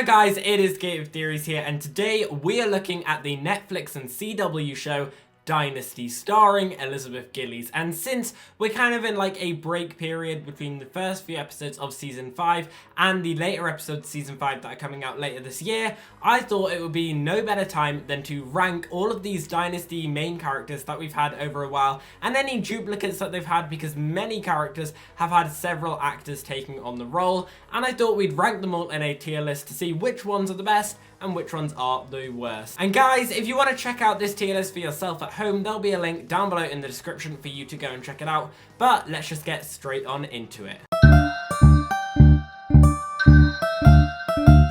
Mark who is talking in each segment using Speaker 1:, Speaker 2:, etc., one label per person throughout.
Speaker 1: Hello guys, it is Gate of Theories here, and today we are looking at the Netflix and CW show Dynasty, starring Elizabeth Gillies. And since we're kind of in like a break period between the first few episodes of season 5 and the later episodes of season 5 that are coming out later this year, I thought it would be no better time than to rank all of these Dynasty main characters that we've had over a while and any duplicates that they've had, because many characters have had several actors taking on the role, and I thought we'd rank them all in a tier list to see which ones are the best and which ones are the worst. And guys, if you want to check out this tier list for yourself at home, there'll be a link down below in the description for you to go and check it out. But let's just get straight on into it.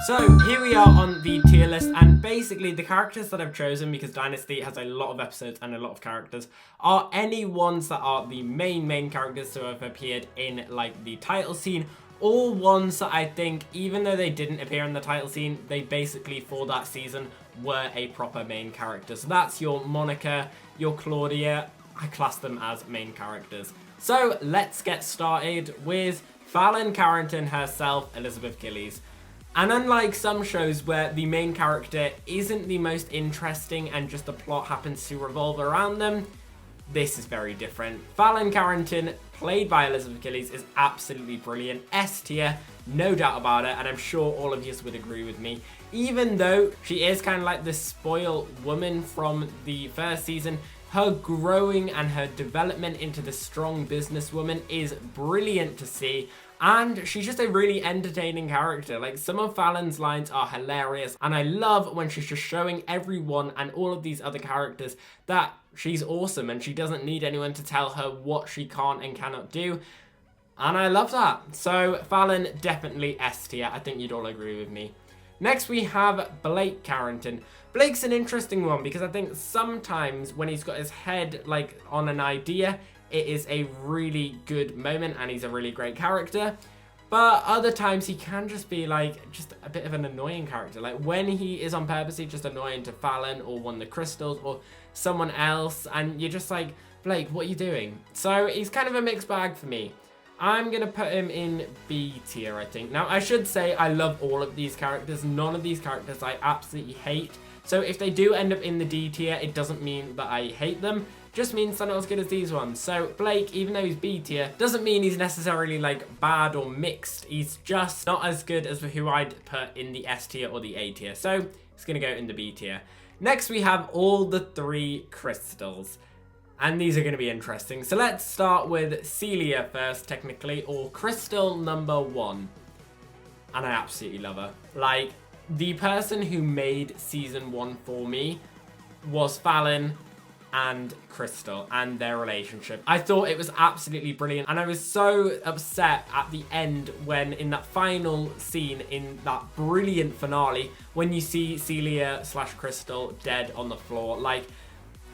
Speaker 1: So here we are on the tier list, and basically the characters that I've chosen, because Dynasty has a lot of episodes and a lot of characters, are any ones that are the main characters who have appeared in like the title scene, all ones that I think, even though they didn't appear in the title scene, they basically for that season were a proper main character. So that's your Monica, your Claudia. I class them as main characters. So let's get started with Fallon Carrington herself, Elizabeth Gillies. And unlike some shows where the main character isn't the most interesting and just the plot happens to revolve around them, this is very different. Fallon Carrington, played by Elizabeth Gillies, is absolutely brilliant. S tier, no doubt about it, and I'm sure all of you would agree with me. Even though she is kind of like the spoiled woman from the first season, her growing and her development into the strong businesswoman is brilliant to see. And she's just a really entertaining character. Like, some of Fallon's lines are hilarious, and I love when she's just showing everyone and all of these other characters that she's awesome and she doesn't need anyone to tell her what she can't and cannot do. And I love that. So Fallon, definitely S tier. I think you'd all agree with me. Next we have Blake Carrington. Blake's an interesting one because I think sometimes when he's got his head like on an idea, it is a really good moment and he's a really great character. But other times he can just be like just a bit of an annoying character. Like when he is on purpose, he's just annoying to Fallon or one of the crystals or someone else, and you're just like, Blake, what are you doing? So he's kind of a mixed bag for me. I'm gonna put him in B tier, I think. Now I should say I love all of these characters. None of these characters I absolutely hate. So if they do end up in the D tier, it doesn't mean that I hate them. Just means they're not as good as these ones. So Blake, even though he's B tier, doesn't mean he's necessarily like bad or mixed. He's just not as good as who I'd put in the S tier or the A tier. So he's gonna go in the B tier. Next we have all the three crystals. And these are gonna be interesting. So let's start with Celia first, technically, or crystal number 1. And I absolutely love her. Like, the person who made season 1 for me was Fallon and Crystal and their relationship. I thought it was absolutely brilliant, and I was so upset at the end when in that final scene in that brilliant finale when you see Celia / Crystal dead on the floor. Like,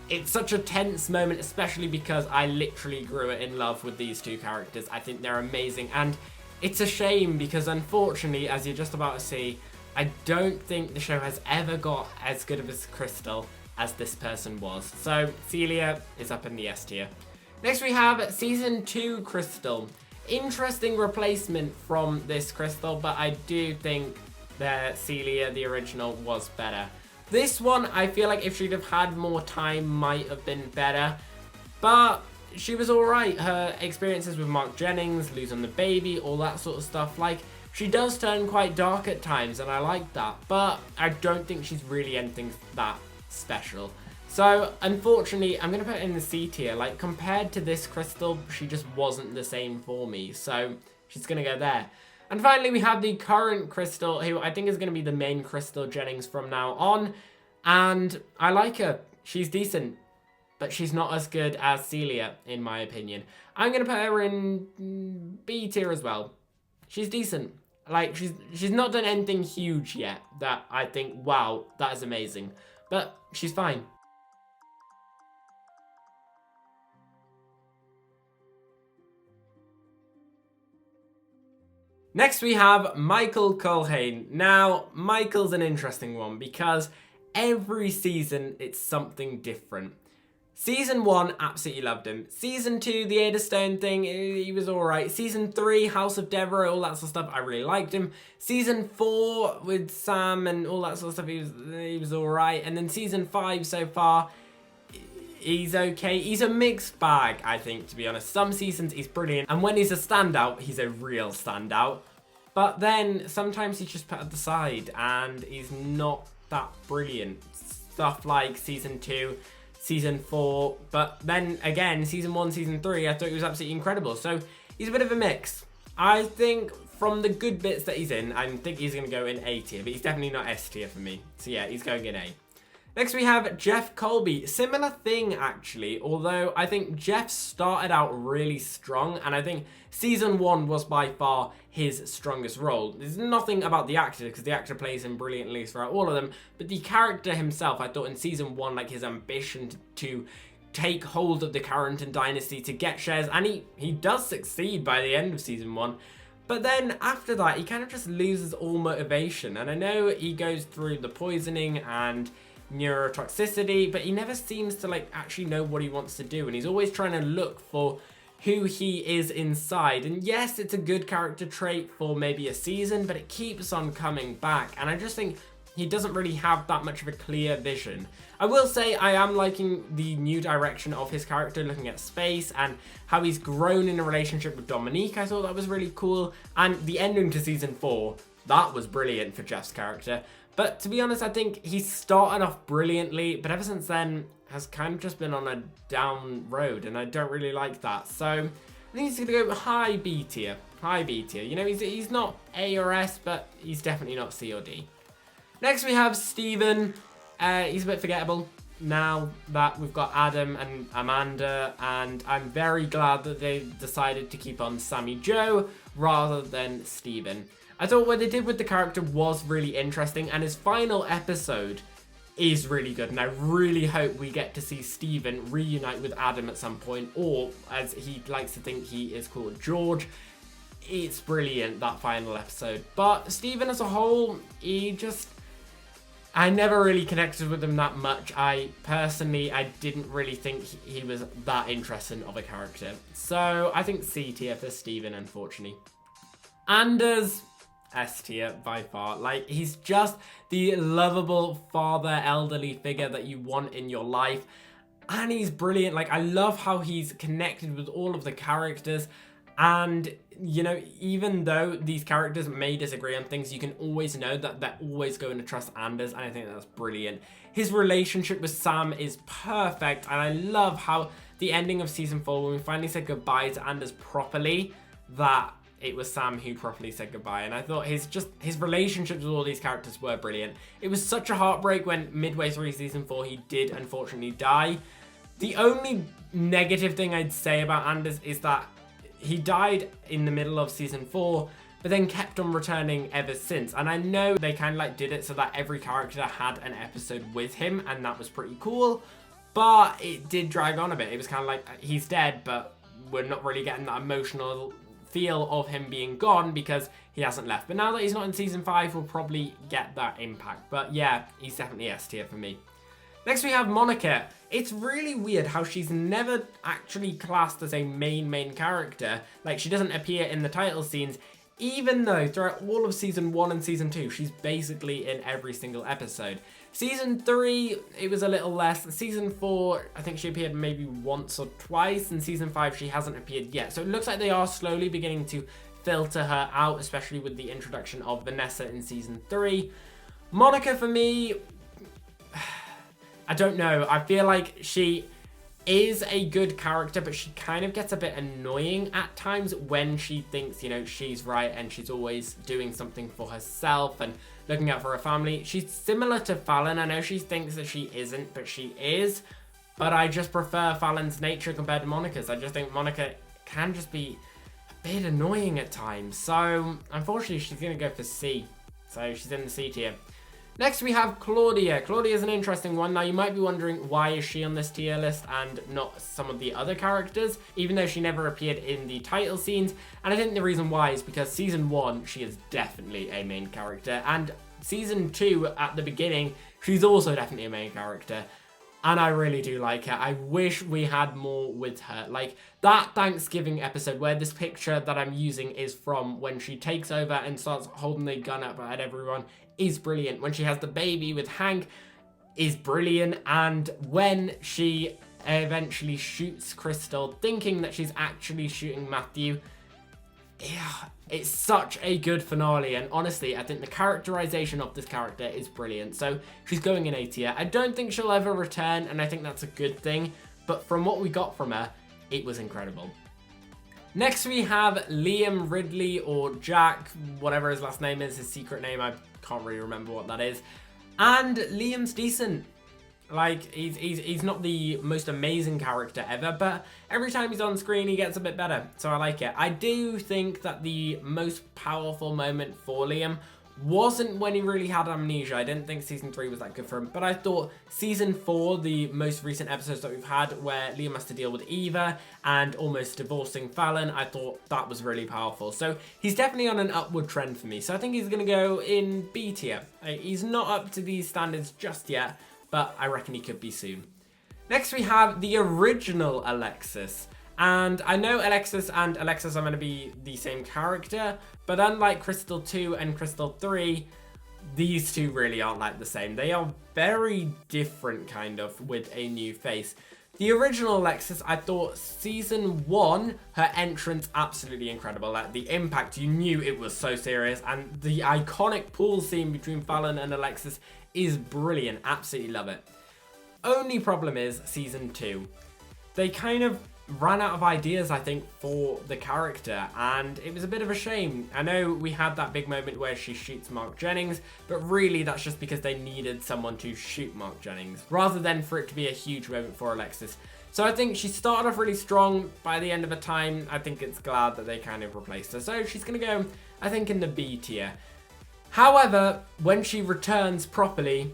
Speaker 1: it's such a tense moment, especially because I literally grew in love with these two characters. I think they're amazing, and it's a shame because unfortunately, as you're just about to see, I don't think the show has ever got as good of a Crystal as this person was. So Celia is up in the S tier. Next we have season 2 Crystal. Interesting replacement from this Crystal, but I do think that Celia, the original, was better. This one, I feel like if she'd have had more time, might have been better, but she was alright. Her experiences with Mark Jennings, losing the baby, all that sort of stuff, like, she does turn quite dark at times, and I like that, but I don't think she's really anything that special. So unfortunately, I'm gonna put her in the C tier. Like, compared to this Crystal, she just wasn't the same for me, so she's gonna go there. And finally, we have the current Crystal, who I think is gonna be the main Crystal Jennings from now on, and I like her. She's decent, but she's not as good as Celia, in my opinion. I'm gonna put her in B tier as well. She's decent. Like, she's not done anything huge yet that I think, wow, that is amazing. But she's fine. Next we have Michael Culhane. Now, Michael's an interesting one because every season it's something different. Season 1, absolutely loved him. Season 2, the Ada Stone thing, he was alright. Season 3, House of Deborah, all that sort of stuff, I really liked him. Season 4, with Sam and all that sort of stuff, he was alright. And then Season 5 so far, he's okay. He's a mixed bag, I think, to be honest. Some seasons he's brilliant, and when he's a standout, he's a real standout. But then sometimes he's just put at the side, and he's not that brilliant. Stuff like Season 2, Season 4, but then again, Season 1, Season 3, I thought he was absolutely incredible. So he's a bit of a mix. I think from the good bits that he's in, I think he's going to go in A tier, but he's definitely not S tier for me. So yeah, he's going in A. Next we have Jeff Colby. Similar thing actually, although I think Jeff started out really strong, and I think Season 1 was by far his strongest role. There's nothing about the actor, because the actor plays him brilliantly throughout all of them, but the character himself, I thought in Season 1, like his ambition to take hold of the Carrington dynasty, to get shares, and he does succeed by the end of Season 1. But then after that, he kind of just loses all motivation, and I know he goes through the poisoning and neurotoxicity, but he never seems to like actually know what he wants to do, and he's always trying to look for who he is inside. And yes, it's a good character trait for maybe a season, but it keeps on coming back, and I just think he doesn't really have that much of a clear vision. I will say I am liking the new direction of his character, looking at space and how he's grown in a relationship with Dominique. I thought that was really cool, and the ending to Season 4, that was brilliant for Jeff's character. But to be honest, I think he started off brilliantly, but ever since then has kind of just been on a down road, and I don't really like that. So I think he's going to go high B tier. High B tier. You know, he's not A or S, but he's definitely not C or D. Next we have Steven. He's a bit forgettable now that we've got Adam and Amanda, and I'm very glad that they decided to keep on Sammy Joe rather than Steven. I thought what they did with the character was really interesting, and his final episode is really good, and I really hope we get to see Steven reunite with Adam at some point, or as he likes to think he is called, George. It's brilliant, that final episode. But Steven as a whole, I never really connected with him that much. I didn't really think he was that interesting of a character. So I think C tier for Steven, unfortunately. Anders, S tier by far. Like, he's just the lovable father, elderly figure that you want in your life, and he's brilliant. Like, I love how he's connected with all of the characters, and you know, even though these characters may disagree on things, you can always know that they're always going to trust Anders, and I think that's brilliant. His relationship with Sam is perfect, and I love how the ending of Season 4, when we finally said goodbye to Anders properly, that it was Sam who properly said goodbye. And I thought his relationships with all these characters were brilliant. It was such a heartbreak when midway through Season 4 he did unfortunately die. The only negative thing I'd say about Anders is that he died in the middle of Season 4, but then kept on returning ever since. And I know they kind of like did it so that every character had an episode with him, and that was pretty cool, but it did drag on a bit. It was kind of like, he's dead, but we're not really getting that emotional feel of him being gone because he hasn't left. But now that he's not in Season 5, we'll probably get that impact. But yeah, he's definitely S tier for me. Next we have Monica. It's really weird how she's never actually classed as a main character. Like, she doesn't appear in the title scenes, even though throughout all of Season 1 and Season 2, she's basically in every single episode. Season 3, it was a little less. Season 4, I think she appeared maybe once or twice. And Season 5, she hasn't appeared yet. So it looks like they are slowly beginning to filter her out, especially with the introduction of Vanessa in Season 3. Monica, for me, I don't know. I feel like she is a good character, but she kind of gets a bit annoying at times when she thinks, you know, she's right and she's always doing something for herself and looking out for her family. She's similar to Fallon. I know she thinks that she isn't, but she is. But I just prefer Fallon's nature compared to Monica's. I just think Monica can just be a bit annoying at times. So, unfortunately, she's going to go for C. So, she's in the C tier. Next, we have Claudia. Claudia is an interesting one. Now, you might be wondering, why is she on this tier list and not some of the other characters, even though she never appeared in the title scenes. And I think the reason why is because Season 1, she is definitely a main character. And Season 2, at the beginning, she's also definitely a main character. And I really do like her. I wish we had more with her. Like, that Thanksgiving episode where this picture that I'm using is from, when she takes over and starts holding the gun up at everyone, is brilliant. When she has the baby with Hank is brilliant. And when she eventually shoots Crystal, thinking that she's actually shooting Matthew, yeah, it's such a good finale. And honestly, I think the characterization of this character is brilliant. So she's going in A tier. I don't think she'll ever return, and I think that's a good thing. But from what we got from her, it was incredible. Next we have Liam Ridley, or Jack, whatever his last name is, his secret name. I can't really remember what that is. And Liam's decent. Like, he's not the most amazing character ever, but every time he's on screen, he gets a bit better, so I like it. I do think that the most powerful moment for Liam wasn't when he really had amnesia. I didn't think season 3 was that good for him, but I thought season 4, the most recent episodes that we've had, where Liam has to deal with Eva and almost divorcing Fallon, I thought that was really powerful. So he's definitely on an upward trend for me, so I think he's going to go in B tier. He's not up to these standards just yet, but I reckon he could be soon. Next we have the original Alexis. And I know Alexis and Alexis are going to be the same character, but unlike Crystal 2 and Crystal 3, these two really aren't like the same. They are very different, kind of, with a new face. The original Alexis, I thought season 1, her entrance, absolutely incredible. Like, the impact, you knew it was so serious, and the iconic pool scene between Fallon and Alexis is brilliant. Absolutely love it. Only problem is season 2. They kind of ran out of ideas, I think, for the character, and it was a bit of a shame. I know we had that big moment where she shoots Mark Jennings, but really that's just because they needed someone to shoot Mark Jennings, rather than for it to be a huge moment for Alexis. So I think she started off really strong. By the end of the time, I think it's glad that they kind of replaced her. So she's going to go, I think, in the B tier. However, when she returns properly,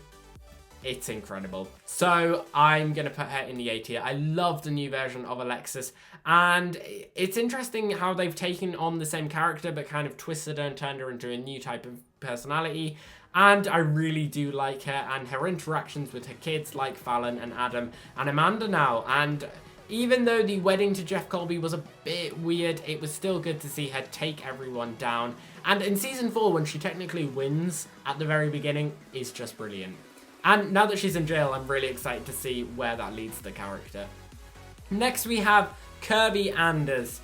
Speaker 1: it's incredible. So I'm going to put her in the A tier. I love the new version of Alexis. And it's interesting how they've taken on the same character, but kind of twisted her and turned her into a new type of personality. And I really do like her and her interactions with her kids, like Fallon and Adam and Amanda now. And even though the wedding to Jeff Colby was a bit weird, it was still good to see her take everyone down. And in season 4, when she technically wins at the very beginning, is just brilliant. And now that she's in jail, I'm really excited to see where that leads the character. Next we have Kirby Anders.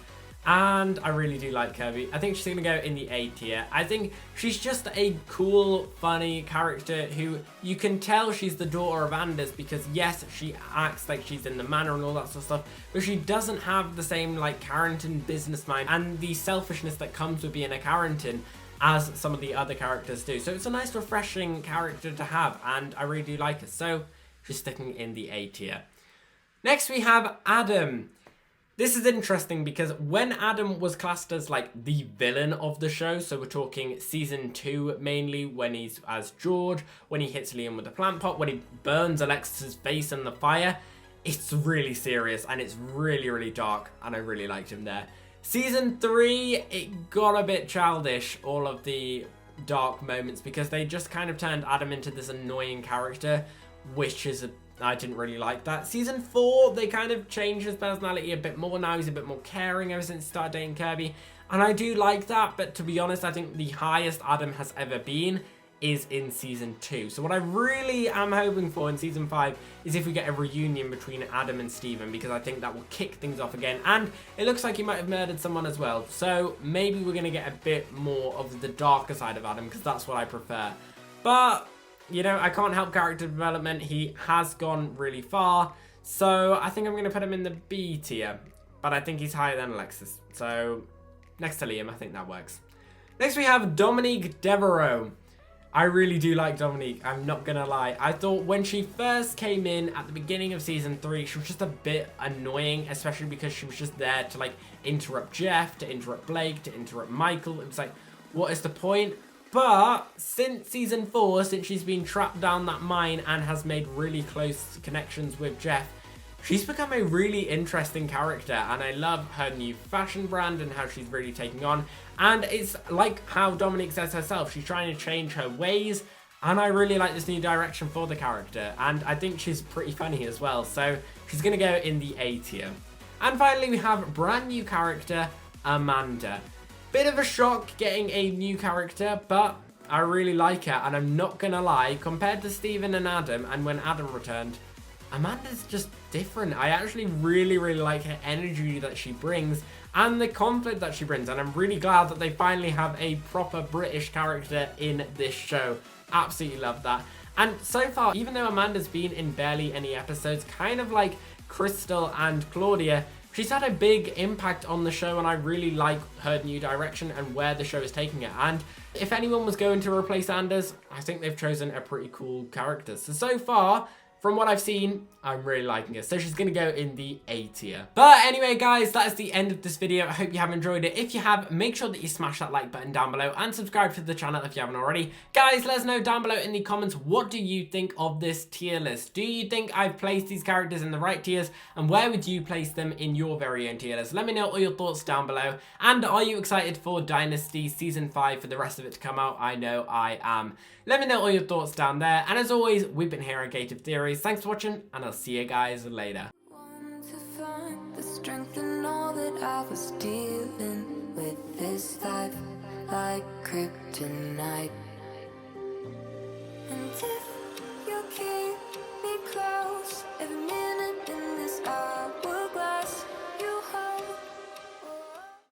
Speaker 1: And I really do like Kirby. I think she's going to go in the A tier. I think she's just a cool, funny character who you can tell she's the daughter of Anders, because yes, she acts like she's in the manor and all that sort of stuff, but she doesn't have the same like Carrington business mind and the selfishness that comes with being a Carrington as some of the other characters do. So it's a nice, refreshing character to have, and I really do like her. So she's sticking in the A tier. Next we have Adam. This is interesting because when Adam was classed as like the villain of the show, so we're talking season 2 mainly, when he's as George, when he hits Liam with the plant pot, when he burns Alexis's face in the fire, it's really serious and it's really, really dark, and I really liked him there. Season 3, it got a bit childish, all of the dark moments, because they just kind of turned Adam into this annoying character, which is I didn't really like that. Season 4, they kind of changed his personality a bit more. Now he's a bit more caring ever since he started dating Kirby. And I do like that, but to be honest, I think the highest Adam has ever been is in season 2. So what I really am hoping for in season 5 is if we get a reunion between Adam and Steven, because I think that will kick things off again. And it looks like he might have murdered someone as well. So maybe we're going to get a bit more of the darker side of Adam, because that's what I prefer. But you know, I can't help character development. He has gone really far. So I think I'm going to put him in the B tier. But I think he's higher than Alexis. So next to Liam, I think that works. Next we have Dominique Devereaux. I really do like Dominique, I'm not going to lie. I thought when she first came in at the beginning of season 3, she was just a bit annoying, especially because she was just there to like interrupt Jeff, to interrupt Blake, to interrupt Michael. It was like, what is the point? But since season 4, since she's been trapped down that mine and has made really close connections with Jeff, she's become a really interesting character, and I love her new fashion brand and how she's really taking on. And it's like how Dominique says herself, she's trying to change her ways, And I really like this new direction for the character, and I think she's pretty funny as well, so she's going to go in the A tier. And finally, we have brand new character, Amanda. Bit of a shock getting a new character, but I really like her, and I'm not going to lie, compared to Steven and Adam, and when Adam returned, Amanda's just different. I actually really like her energy that she brings and the conflict that she brings, and I'm really glad that they finally have a proper British character in this show. Absolutely love that. And so far, even though Amanda's been in barely any episodes, kind of like Crystal and Claudia, she's had a big impact on the show, and I really like her new direction and where the show is taking it. And if anyone was going to replace Anders, I think they've chosen a pretty cool character. So far, from what I've seen, I'm really liking it. So she's going to go in the A tier. But anyway, guys, that is the end of this video. I hope you have enjoyed it. If you have, make sure that you smash that like button down below and subscribe to the channel if you haven't already. Guys, let us know down below in the comments, what do you think of this tier list? Do you think I've placed these characters in the right tiers? And where would you place them in your very own tier list? Let me know all your thoughts down below. And are you excited for Dynasty Season 5 for the rest of it to come out? I know I am. Let me know all your thoughts down there. And as always, we've been here on Creative Theories. Thanks for watching, and I'll see you guys later.
Speaker 2: Want to find the strength in all that I was dealing with this life, like kryptonite. And if